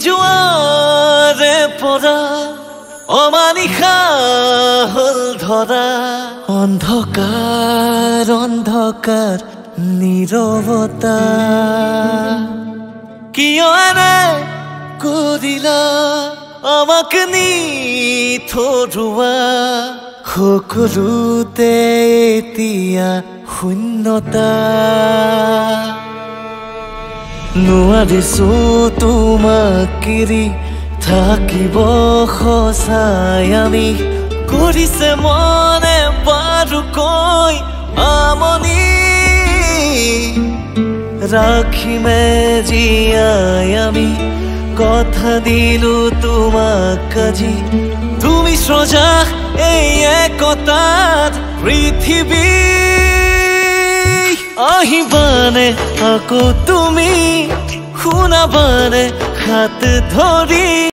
জোৱাৰে পৰা অমানিশা হল ধৰা অন্ধকাৰ অন্ধকাৰ নীৰৱতা কিয় এনে কৰিলা আমাক নিথৰুৱা সকলোতে এতিয়া শূন্যতা নোৱাৰিছো তোমাক কিৰি থাকিব সঁচাই আমি কৰিছে মনে বাৰুকৈ আমনি ৰাখিমে জীয়াই আমি কথা দিলো তোমাক আজি তুমি সজা এই একতাত পৃথিৱী আহিবানে আকৌ তুমি শুনাবানে হাত ধৰি